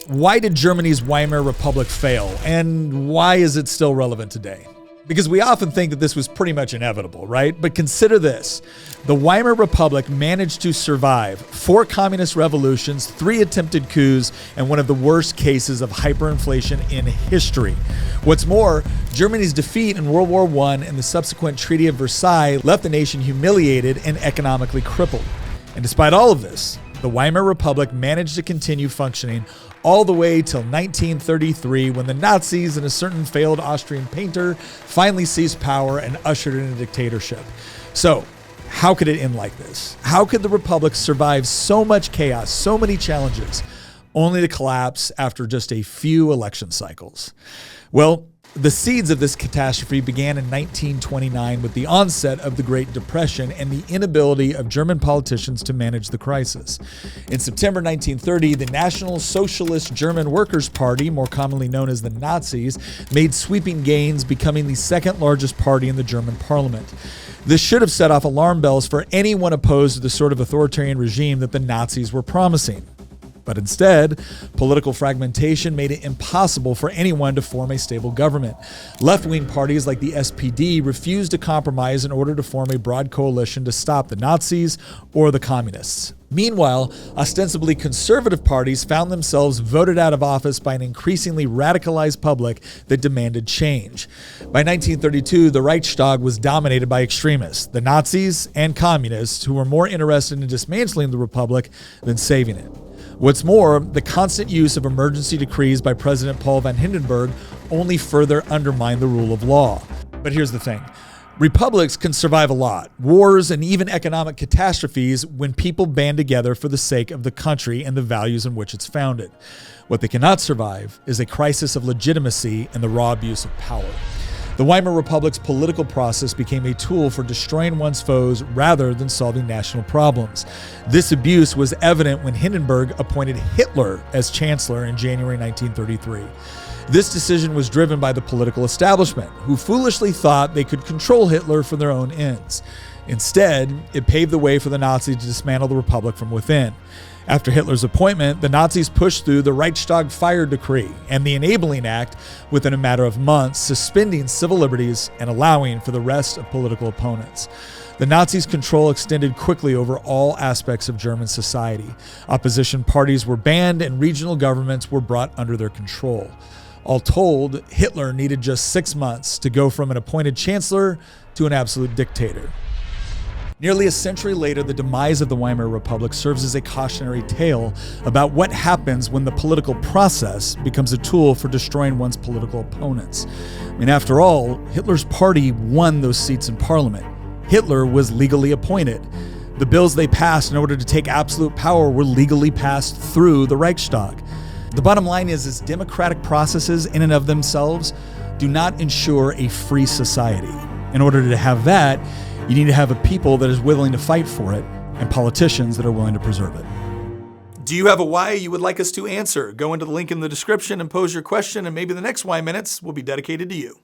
Why did Germany's Weimar Republic fail, and why is it still relevant today? Because we often think that this was pretty much inevitable, right? But consider this. The Weimar Republic managed to survive 4 communist revolutions, 3 attempted coups, and one of the worst cases of hyperinflation in history. What's more, Germany's defeat in World War I and the subsequent Treaty of Versailles left the nation humiliated and economically crippled. And despite all of this, the Weimar Republic managed to continue functioning all the way till 1933, when the Nazis and a certain failed Austrian painter finally seized power and ushered in a dictatorship. So, how could it end like this? How could the Republic survive so much chaos, so many challenges, only to collapse after just a few election cycles? Well, the seeds of this catastrophe began in 1929 with the onset of the Great Depression and the inability of German politicians to manage the crisis. In September 1930, the National Socialist German Workers' Party, more commonly known as the Nazis, made sweeping gains, becoming the second largest party in the German parliament. This should have set off alarm bells for anyone opposed to the sort of authoritarian regime that the Nazis were promising. But instead, political fragmentation made it impossible for anyone to form a stable government. Left-wing parties like the SPD refused to compromise in order to form a broad coalition to stop the Nazis or the communists. Meanwhile, ostensibly conservative parties found themselves voted out of office by an increasingly radicalized public that demanded change. By 1932, the Reichstag was dominated by extremists, the Nazis and communists, who were more interested in dismantling the Republic than saving it. What's more, the constant use of emergency decrees by President Paul von Hindenburg only further undermined the rule of law. But here's the thing. Republics can survive a lot, wars and even economic catastrophes, when people band together for the sake of the country and the values in which it's founded. What they cannot survive is a crisis of legitimacy and the raw abuse of power. The Weimar Republic's political process became a tool for destroying one's foes rather than solving national problems. This abuse was evident when Hindenburg appointed Hitler as chancellor in January 1933. This decision was driven by the political establishment, who foolishly thought they could control Hitler for their own ends. Instead, it paved the way for the Nazis to dismantle the Republic from within. After Hitler's appointment, the Nazis pushed through the Reichstag Fire Decree and the Enabling Act within a matter of months, suspending civil liberties and allowing for the rest of political opponents. The Nazis' control extended quickly over all aspects of German society. Opposition parties were banned and regional governments were brought under their control. All told, Hitler needed just 6 months to go from an appointed chancellor to an absolute dictator. Nearly a century later, the demise of the Weimar Republic serves as a cautionary tale about what happens when the political process becomes a tool for destroying one's political opponents. I mean, after all, Hitler's party won those seats in parliament. Hitler was legally appointed. The bills they passed in order to take absolute power were legally passed through the Reichstag. The bottom line is democratic processes in and of themselves do not ensure a free society. In order to have that, you need to have a people that is willing to fight for it and politicians that are willing to preserve it. Do you have a why you would like us to answer? Go into the link in the description and pose your question, and maybe the next Why Minutes will be dedicated to you.